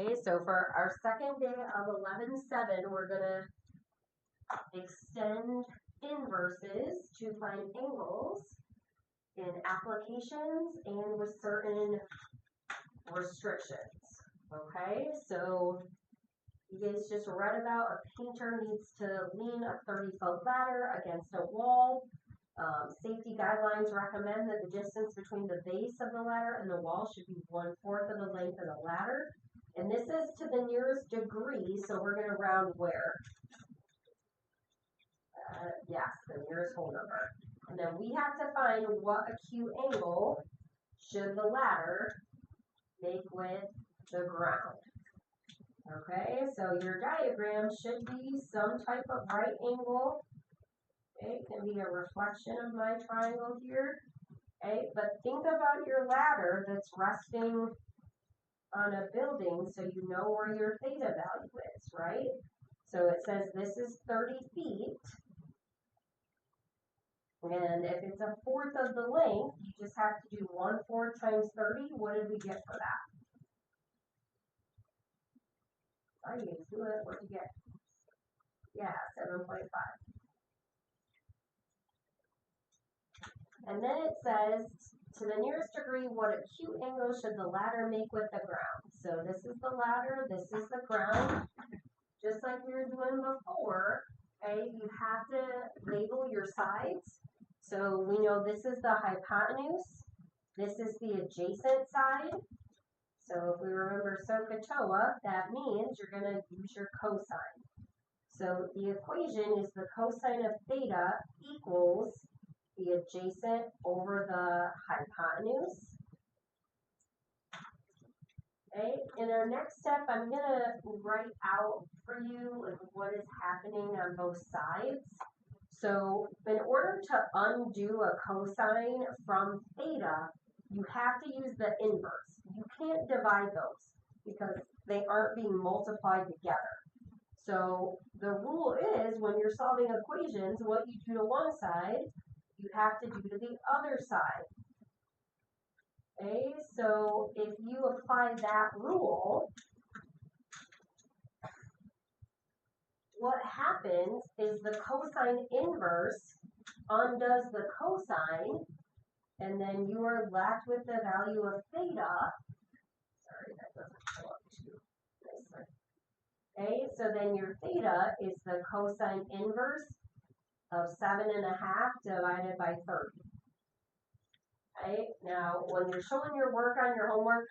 Okay, so for our second day of 11-7, we're going to extend inverses to find angles in applications and with certain restrictions. Okay, so you guys just read about a painter needs to lean a 30-foot ladder against a wall. Safety guidelines recommend that the distance between the base of the ladder and the wall should be 1/4 of the length of the ladder. And this is to the nearest degree, so we're going to round where? Yes, the nearest whole number. And then we have to find what acute angle should the ladder make with the ground. Okay, so your diagram should be some type of right angle. Okay, it can be a reflection of my triangle here. Okay, but think about your ladder that's resting on a building so you know where your theta value is, right? So it says this is 30 feet. And if it's 1/4 of the length, you just have to do 1/4 times 30. What did we get for that? Oh, you can do it. What did you get? Yeah, 7.5. And then it says, to the nearest degree, what acute angle should the ladder make with the ground? So this is the ladder, this is the ground. Just like we were doing before, okay, you have to label your sides. So we know this is the hypotenuse, this is the adjacent side. So if we remember SOHCAHTOA, that means you're going to use your cosine. So the equation is the cosine of theta equals the adjacent over the hypotenuse. Okay, in our next step, I'm going to write out for you what is happening on both sides. So in order to undo a cosine from theta, you have to use the inverse. You can't divide those because they aren't being multiplied together. So the rule is when you're solving equations, what you do to one side, you have to do to the other side. Okay, so if you apply that rule, what happens is the cosine inverse undoes the cosine, and then you are left with the value of theta. Sorry, that doesn't show up too nicely. Okay, so then your theta is the cosine inverse of 7.5 divided by 30. Okay, now when you're showing your work on your homework,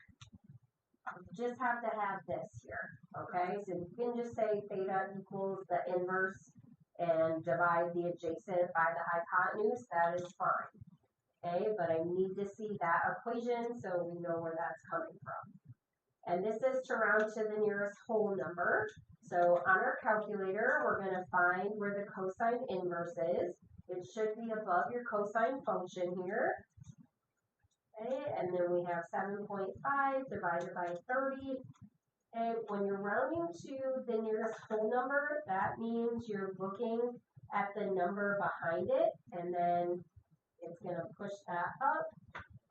you just have to have this here. Okay, so you can just say theta equals the inverse and divide the adjacent by the hypotenuse. That is fine. Okay, but I need to see that equation so we know where that's coming from. And this is to round to the nearest whole number. So on our calculator, we're going to find where the cosine inverse is. It should be above your cosine function here. Okay, and then we have 7.5 divided by 30. And when you're rounding to the nearest whole number, that means you're looking at the number behind it, and then it's going to push that up.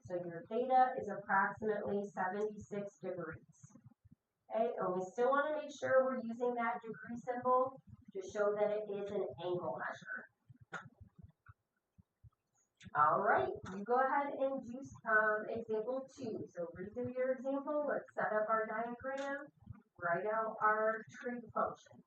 So your theta is approximately 76 degrees. Okay, and we still want to make sure we're using that degree symbol to show that it is an angle measure. All right, you go ahead and do example 2. So read through your example. Let's set up our diagram, write out our trig function.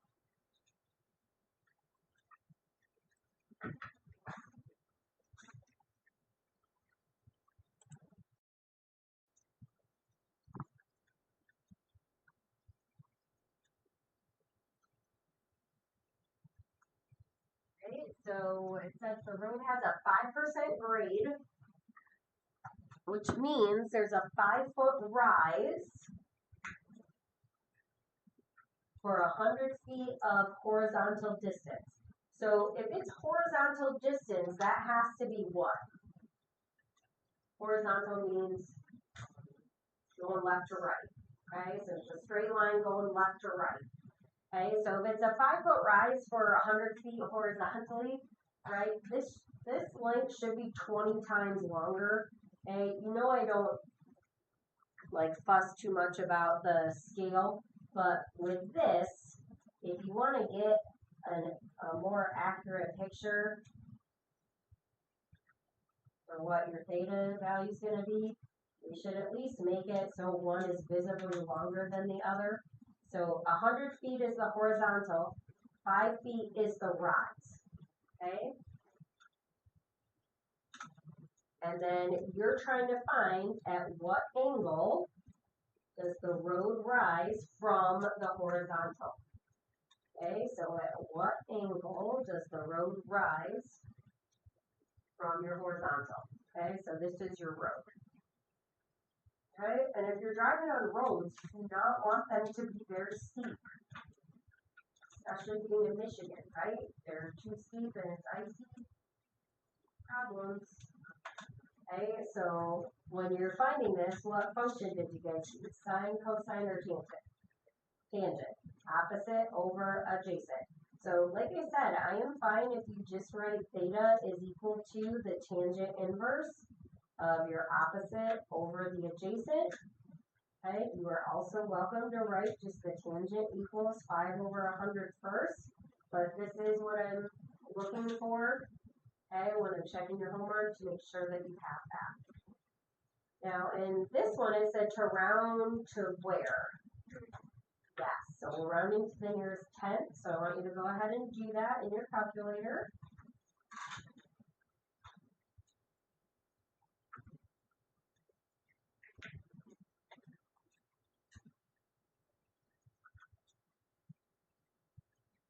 Okay, so it says the road has a 5% grade, which means there's a 5-foot rise for 100 feet of horizontal distance. So if it's horizontal distance, that has to be what? Horizontal means going left to right. Okay, so it's a straight line going left to right. Okay, so if it's a 5-foot rise for 100 feet horizontally, right, this length should be 20 times longer. Okay, you know I don't like fuss too much about the scale, but with this, if you want to get a more accurate picture for what your theta value is going to be, we should at least make it so one is visibly longer than the other. So 100 feet is the horizontal, 5 feet is the rise, okay? And then you're trying to find at what angle does the road rise from the horizontal. Okay, so at what angle does the road rise from your horizontal? Okay, so this is your road. Okay, and if you're driving on roads, you do not want them to be very steep, especially being in Michigan, right? They're too steep and it's icy. Problems. Okay, so when you're finding this, what function did you guys use? Sine, cosine, or tangent? Tangent. Opposite over adjacent. So like I said, I am fine if you just write theta is equal to the tangent inverse of your opposite over the adjacent. Okay, you are also welcome to write just the tangent equals 5 over 100 first, but this is what I'm looking for, okay, when I'm checking your homework to make sure that you have that. Now, in this one, it said to round to where? Yes, so we're rounding to the nearest tenth, so I want you to go ahead and do that in your calculator.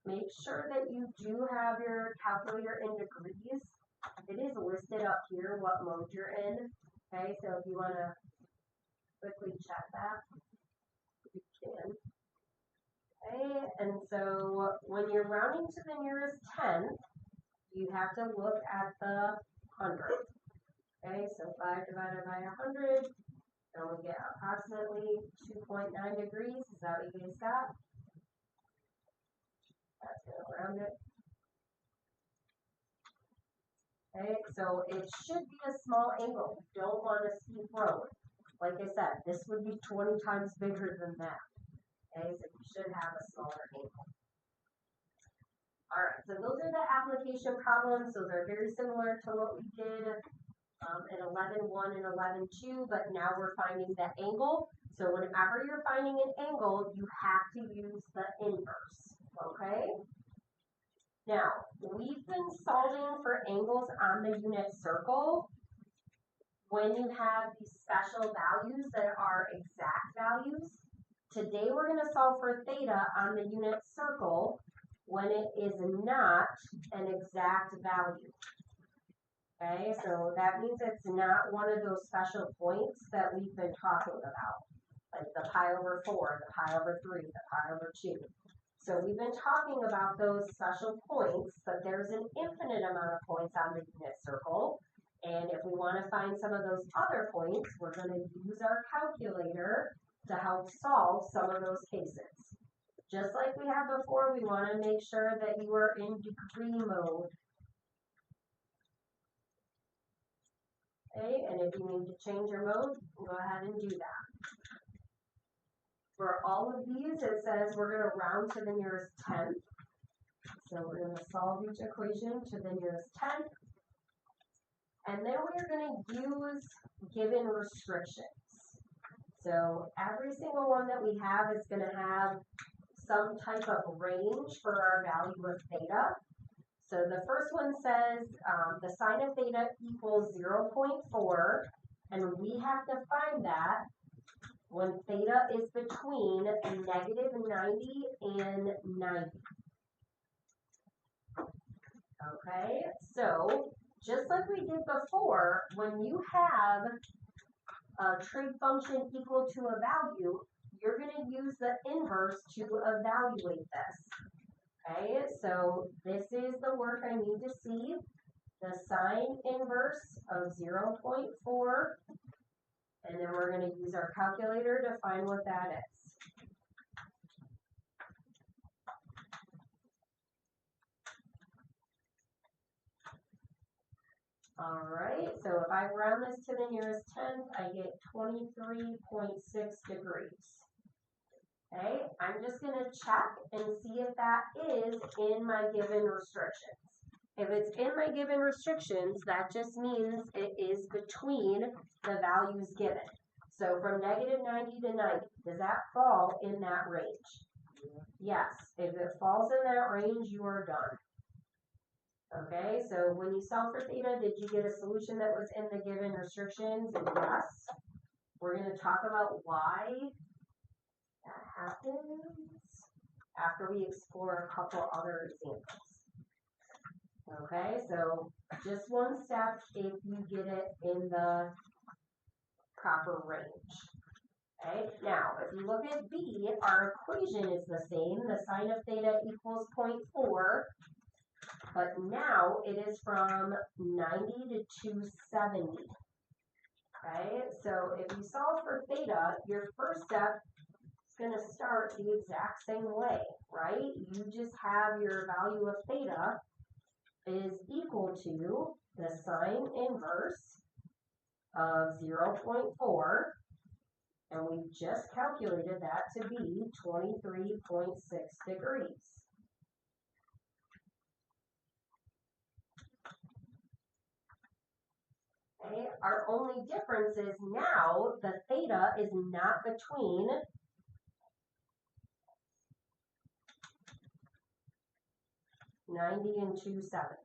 Make sure that you do have your calculator in degrees. It is listed up here what mode you're in. Okay, so if you want to quickly check that, you can. Okay, and so when you're rounding to the nearest tenth, you have to look at the hundredth. Okay, so 5 divided by 100, and we get approximately 2.9 degrees. Is that what you guys got? That's going to round it. Okay, so it should be a small angle. You don't want a steep road. Like I said, this would be 20 times bigger than that. Okay, so you should have a smaller angle. All right, so those are the application problems. Those are very similar to what we did in 11.1 and 11.2, but now we're finding the angle. So whenever you're finding an angle, you have to use the inverse, okay? Now, we've been solving for angles on the unit circle when you have these special values that are exact values. Today we're going to solve for theta on the unit circle when it is not an exact value. Okay, so that means it's not one of those special points that we've been talking about, like the pi over 4, the pi over 3, the pi over 2. So we've been talking about those special points, but there's an infinite amount of points on the unit circle. And if we want to find some of those other points, we're going to use our calculator to help solve some of those cases. Just like we had before, we want to make sure that you are in degree mode. Okay, and if you need to change your mode, go ahead and do that. For all of these, it says we're going to round to the nearest tenth. So we're going to solve each equation to the nearest tenth. And then we're going to use given restrictions. So every single one that we have is going to have some type of range for our value of theta. So the first one says the sine of theta equals 0.4, and we have to find that when theta is between negative 90 and 90. Okay, so just like we did before, when you have a trig function equal to a value, you're going to use the inverse to evaluate this. Okay, so this is the work I need to see. The sine inverse of 0.4, and then we're going to use our calculator to find what that is. All right, so if I round this to the nearest tenth, I get 23.6 degrees. Okay, I'm just going to check and see if that is in my given restrictions. If it's in my given restrictions, that just means it is between the values given. So from negative 90 to 90, does that fall in that range? Yes. If it falls in that range, you are done. Okay, so when you solve for theta, did you get a solution that was in the given restrictions? Yes. We're going to talk about why that happens after we explore a couple other examples. Okay, so just one step if you get it in the proper range. Okay, now if you look at B, our equation is the same. The sine of theta equals 0.4, but now it is from 90 to 270. Okay, so if you solve for theta, your first step is going to start the exact same way, right? You just have your value of theta is equal to the sine inverse of 0.4, and we just calculated that to be 23.6 degrees. Okay, our only difference is now the theta is not between (90) and 270.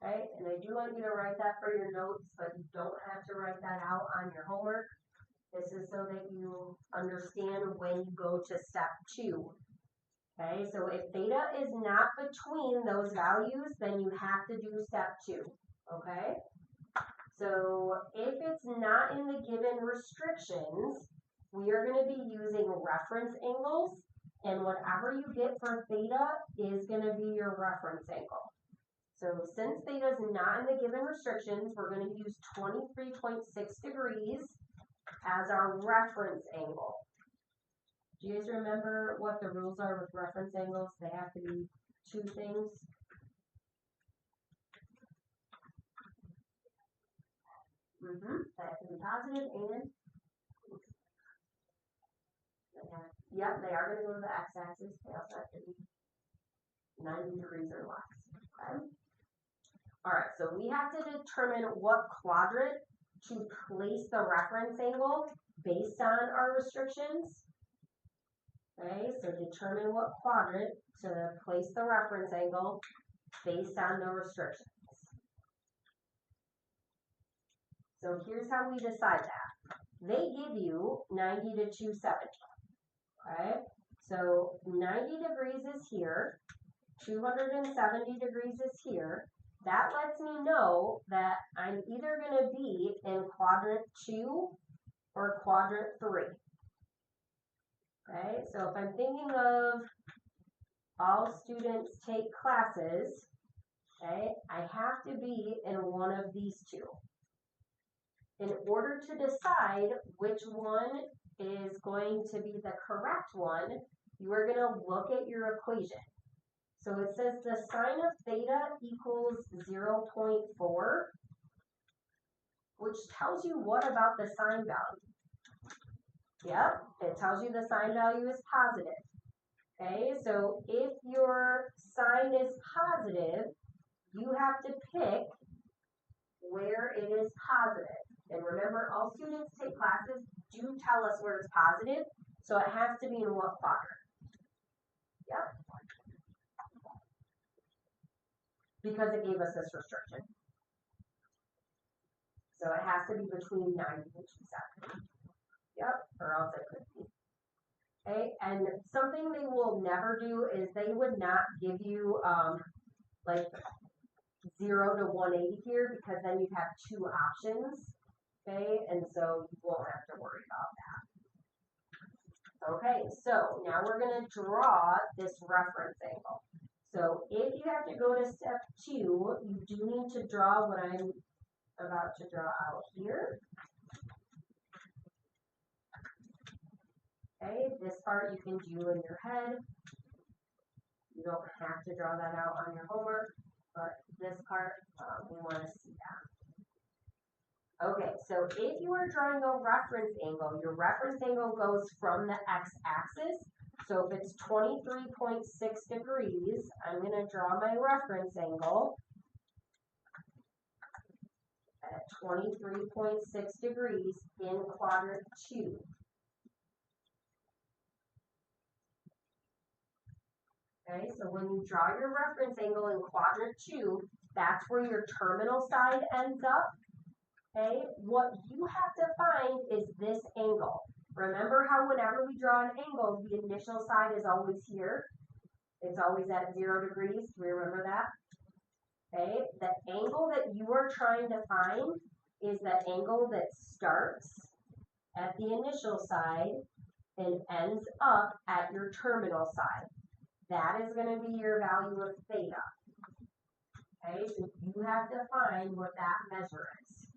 Okay, and I do want you to write that for your notes, but you don't have to write that out on your homework. This is so that you understand when you go to step 2. Okay, so if theta is not between those values, then you have to do step 2. Okay, so if it's not in the given restrictions, we are going to be using reference angles, and whatever you get for theta is going to be your reference angle. So since theta is not in the given restrictions, we're going to use 23.6 degrees as our reference angle. Do you guys remember what the rules are with reference angles? They have to be 2 things. They have to be positive and yep, they are going to go to the x-axis. They also have to be 90 degrees or less. Okay. All right, so we have to determine what quadrant to place the reference angle based on our restrictions. Okay, so determine what quadrant to place the reference angle based on the restrictions. So here's how we decide that. They give you 90 to 270. Okay, so 90 degrees is here, 270 degrees is here. That lets me know that I'm either going to be in quadrant 2 or quadrant 3. Okay, so if I'm thinking of all students take classes, okay, I have to be in one of these 2. In order to decide which one is going to be the correct one, you are going to look at your equation. So it says the sine of theta equals 0.4, which tells you what about the sine value? Yep, it tells you the sine value is positive. Okay, so if your sine is positive, you have to pick where it is positive. And remember, all students take classes do tell us where it's positive, so it has to be in what quadrant? Yep. Because it gave us this restriction. So it has to be between 90 and 270. Yep, or else it could be. Okay, and something they will never do is they would not give you like 0 to 180 here, because then you'd have 2 options. Okay, and so you won't have to worry about that. Okay, so now we're going to draw this reference angle. So if you have to go to step 2, you do need to draw what I'm about to draw out here. Okay, this part you can do in your head. You don't have to draw that out on your homework. but this part, we want to see that. Okay, so if you are drawing a reference angle, your reference angle goes from the x-axis. So if it's 23.6 degrees, I'm going to draw my reference angle at 23.6 degrees in quadrant 2. Okay, so when you draw your reference angle in quadrant 2, that's where your terminal side ends up. Okay, what you have to find is this angle. Remember how whenever we draw an angle, the initial side is always here. It's always at 0 degrees. Do we remember that? Okay, the angle that you are trying to find is the angle that starts at the initial side and ends up at your terminal side. That is going to be your value of theta. Okay, so you have to find what that measure is.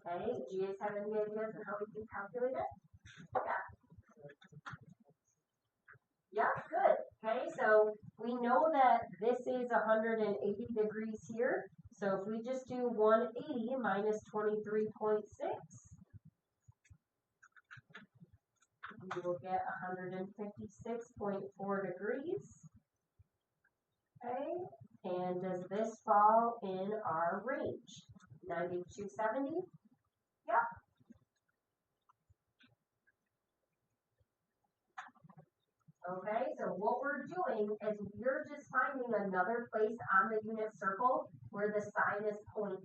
Okay, do you guys have any ideas on how we can calculate it? Yeah, good. Okay, so we know that this is 180 degrees here. So if we just do 180 minus 23.6, we will get 156.4 degrees. Okay, and does this fall in our range? 90 to 270? Yep. Okay, so what we're doing is we're just finding another place on the unit circle where the sign is 0.4.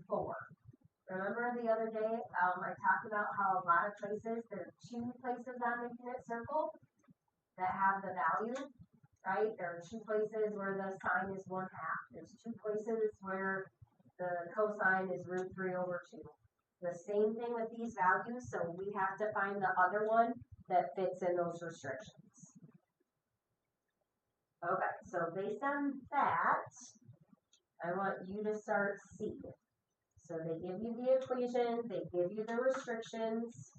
Remember the other day, I talked about how a lot of places, there are 2 places on the unit circle that have the value, right? There are 2 places where the sign is 1/2. There's 2 places where the cosine is √3/2. The same thing with these values, so we have to find the other one that fits in those restrictions. Okay, so based on that, I want you to start C. So they give you the equation, they give you the restrictions.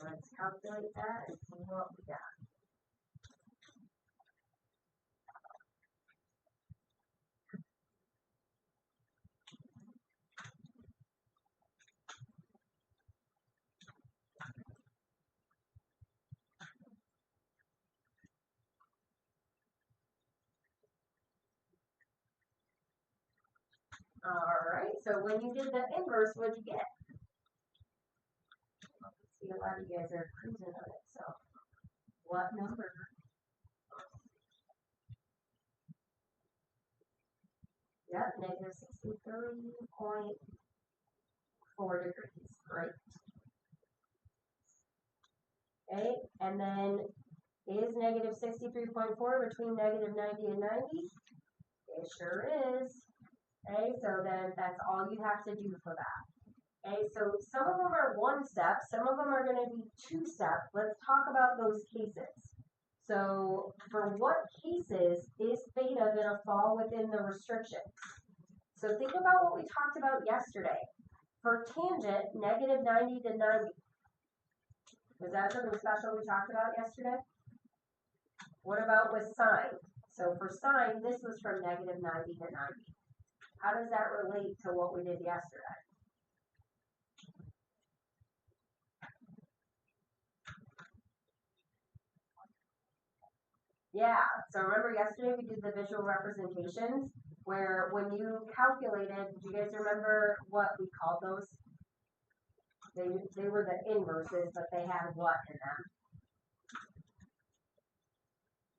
Let's calculate that and see what we got. All right, so when you did the inverse, what'd you get? See, a lot of you guys are cruising on it, so what number? Yep, negative 63.4 degrees, right? Okay, and then is negative 63.4 between negative 90 and 90? It sure is. Okay, so then that's all you have to do for that. Okay, so some of them are 1 step, some of them are going to be 2 step. Let's talk about those cases. So for what cases is theta going to fall within the restrictions? So think about what we talked about yesterday. For tangent, negative 90 to 90. Was that something special we talked about yesterday? What about with sine? So for sine, this was from negative 90 to 90. How does that relate to what we did yesterday? Yeah, so remember yesterday we did the visual representations where when you calculated, do you guys remember what we called those? They were the inverses, but they had what in them?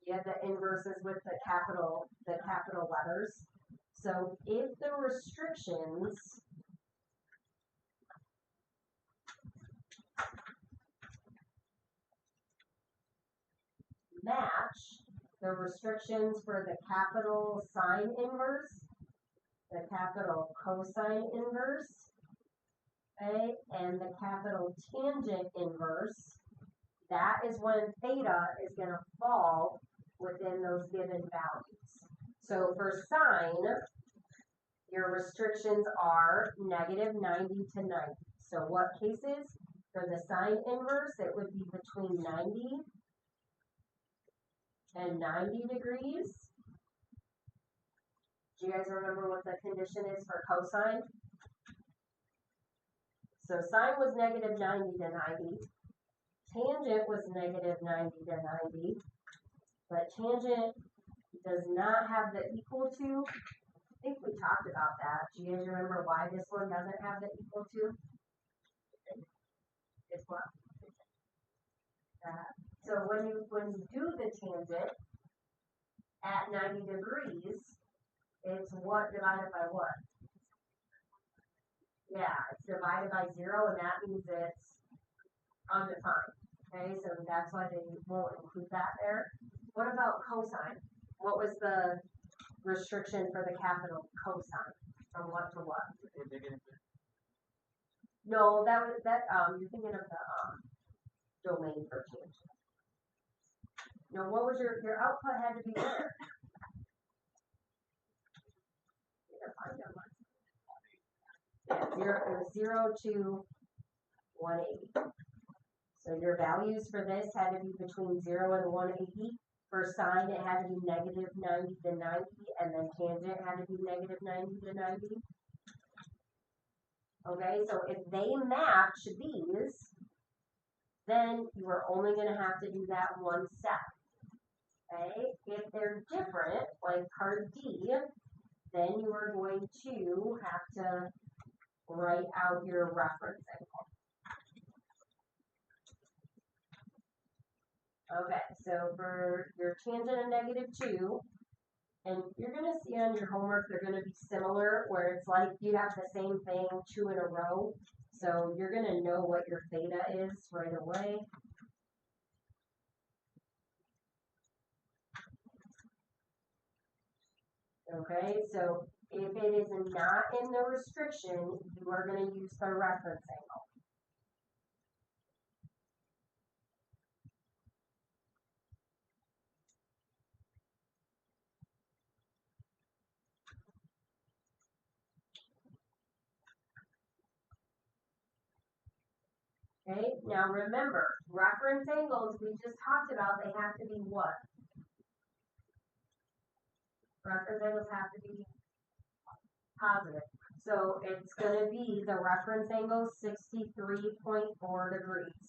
You had the inverses with the capital letters. So if the restrictions match the restrictions for the capital sine inverse, the capital cosine inverse, okay, and the capital tangent inverse, that is when theta is going to fall within those given values. So for sine, your restrictions are negative 90 to 90. So what cases? For the sine inverse, it would be between 90 and 90 degrees. Do you guys remember what the condition is for cosine? So sine was negative 90 to 90. Tangent was negative 90 to 90. But tangent does not have the equal to. I think we talked about that. Do you guys remember why this one doesn't have the equal to? It's what? So when you do the tangent at 90 degrees, it's what divided by what? Yeah, it's divided by 0, and that means it's undefined. Okay, so that's why they won't include that there. What about cosine? What was the restriction for the capital cosine? From what to what? No, you're thinking of the domain for tangent. No, what was your output had to be there? Yeah, 0 to 180. So your values for this had to be between 0 and 180. For sine, it had to be negative 90 to 90, and then tangent had to be negative 90 to 90. Okay, so if they match these, then you are only going to have to do that one step. Okay, if they're different, like part D, then you are going to have to write out your reference angle. Okay, so for your tangent of -2, and you're going to see on your homework they're going to be similar, where it's like you have the same thing 2 in a row. So you're going to know what your theta is right away. Okay, so if it is not in the restriction, you are going to use the reference angle. Okay, now remember, reference angles we just talked about, they have to be what? Reference angles have to be positive. So it's going to be the reference angle 63.4 degrees.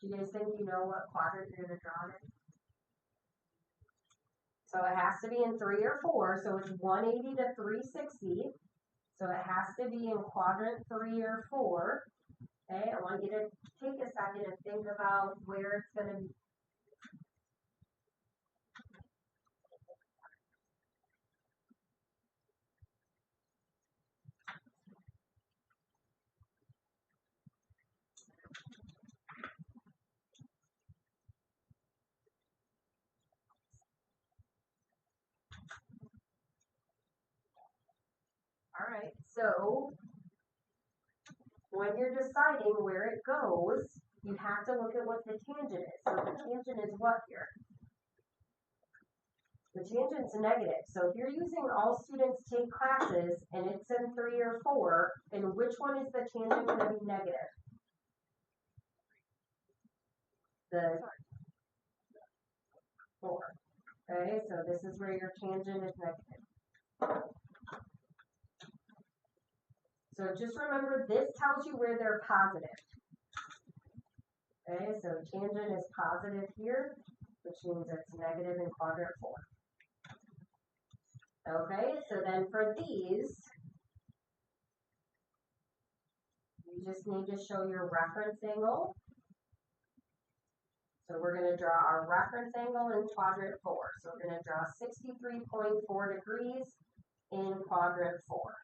Do you guys think you know what quadrant you're going to draw it in? So it has to be in 3 or 4, so it's 180 to 360. So it has to be in quadrant 3 or 4. Okay, I want you to take a second and think about where it's going to be. All right, so when you're deciding where it goes, you have to look at what the tangent is. So the tangent is what here? The tangent's negative. So if you're using all students take classes and it's in 3 or 4, then which one is the tangent going to be negative? The 4. Okay, so this is where your tangent is negative. So just remember, this tells you where they're positive. Okay, so tangent is positive here, which means it's negative in quadrant 4. Okay, so then for these, you just need to show your reference angle. So we're going to draw our reference angle in quadrant 4. So we're going to draw 63.4 degrees in quadrant 4.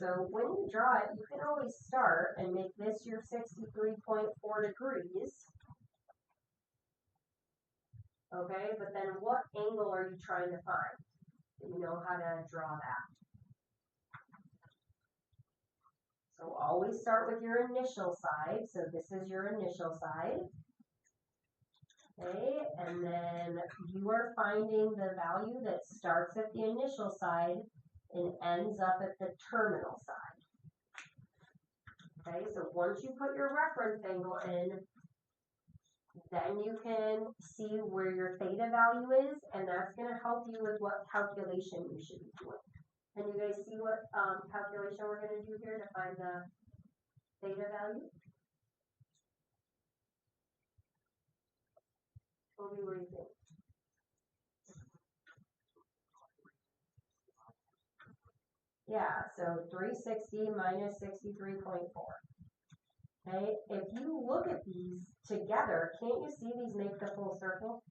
So when you draw it, you can always start and make this your 63.4 degrees. Okay, but then what angle are you trying to find? You know how to draw that. So always start with your initial side. So this is your initial side. Okay, and then you are finding the value that starts at the initial side and ends up at the terminal side. Okay, so once you put your reference angle in, then you can see where your theta value is, and that's going to help you with what calculation you should be doing. Can you guys see what calculation we're going to do here to find the theta value? What do you think? Yeah, so 360 minus 63.4. Okay, if you look at these together, can't you see these make the full circle?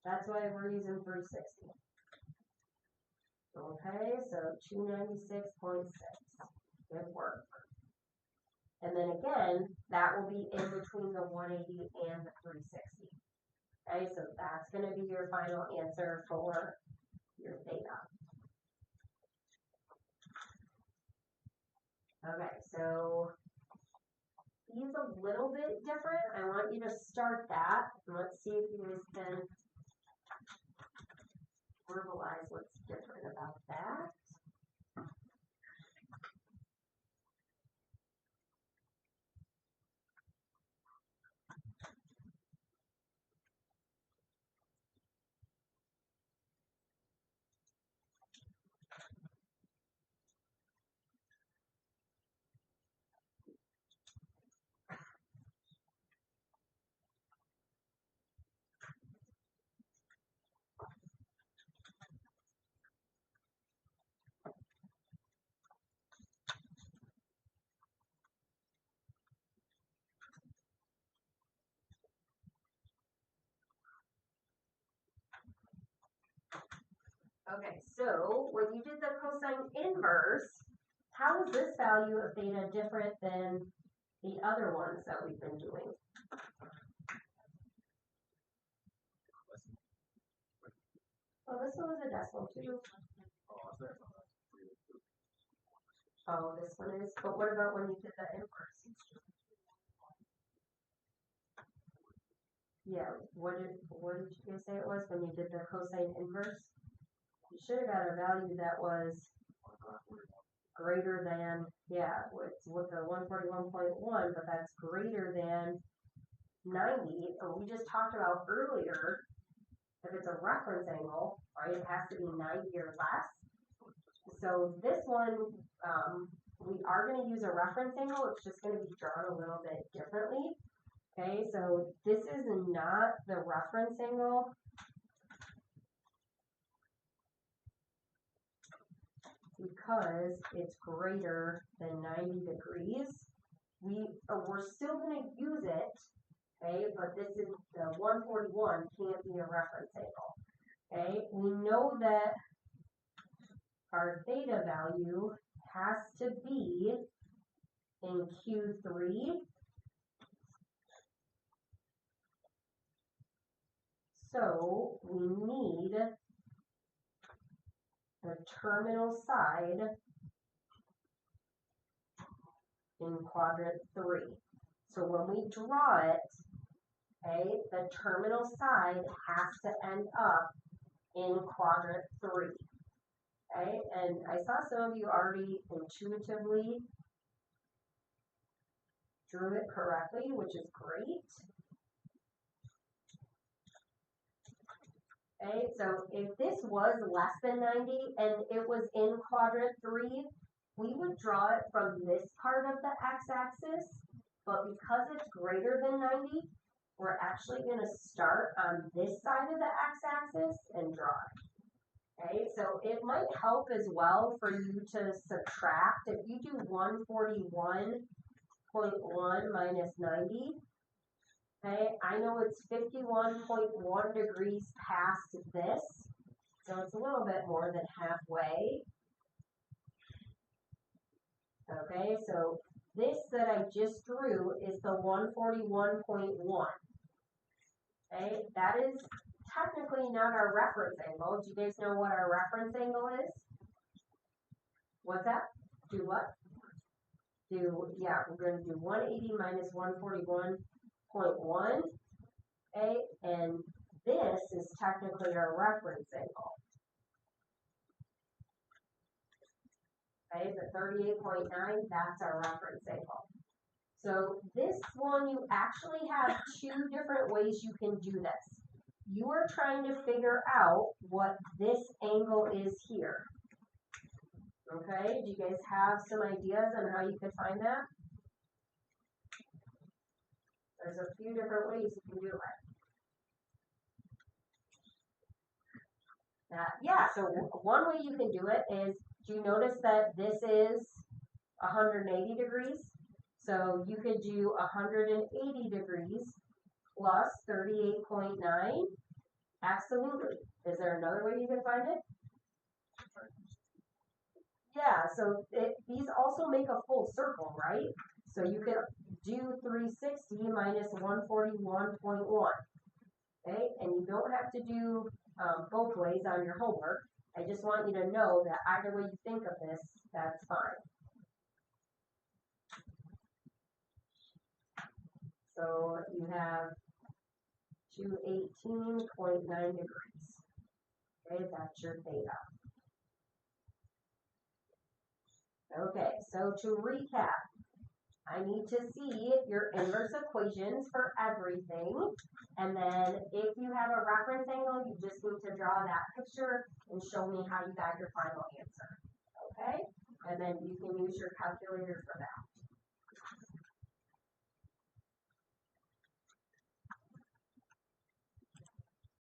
That's why we're using 360. Okay, so 296.6. Good work. And then again, that will be in between the 180 and the 360. Okay, so that's going to be your final answer for your theta. Okay, so he's a little bit different. I want you to start that. And let's see if you guys can verbalize what's different about that. Okay, so when you did the cosine inverse, how is this value of theta different than the other ones that we've been doing? Oh, this one was a decimal too. Oh, this one is. But what about when you did the inverse? Yeah, what did you guys say it was when you did the cosine inverse? You should have got a value that was greater than, yeah, it's with the 141.1, but that's greater than 90. And we just talked about earlier, if it's a reference angle, right, it has to be 90 or less. So this one, we are going to use a reference angle. It's just going to be drawn a little bit differently. Okay, so this is not the reference angle. Because it's greater than 90 degrees. We're still going to use it, okay, but this is the 141 can't be a reference angle. Okay, we know that our theta value has to be in Q3. So we need the terminal side in quadrant 3. So when we draw it, okay, the terminal side has to end up in quadrant 3. Okay, and I saw some of you already intuitively drew it correctly, which is great. Okay, so if this was less than 90 and it was in quadrant 3, we would draw it from this part of the x-axis, but because it's greater than 90, we're actually going to start on this side of the x-axis and draw it. Okay, so it might help as well for you to subtract. If you do 141.1 minus 90, okay, I know it's 51.1 degrees past this, so it's a little bit more than halfway. Okay, so this that I just drew is the 141.1. Okay, that is technically not our reference angle. Do you guys know what our reference angle is? What's that? Do what? Yeah, we're going to do 180 minus 141.1. Okay, and this is technically our reference angle. Okay, the 38.9, that's our reference angle. So this one, you actually have two different ways you can do this. You are trying to figure out what this angle is here. Okay, do you guys have some ideas on how you could find that? There's a few different ways you can do it. Yeah, so one way you can do it is, do you notice that this is 180 degrees? So you could do 180 degrees plus 38.9. Absolutely. Is there another way you can find it? Yeah, so these also make a full circle, right? So you could do 360 minus 141.1. Okay, and you don't have to do both ways on your homework. I just want you to know that either way you think of this, that's fine. So you have 218.9 degrees. Okay, that's your theta. Okay, so to recap, I need to see your inverse equations for everything. And then if you have a reference angle, you just need to draw that picture and show me how you got your final answer. Okay? And then you can use your calculator for that.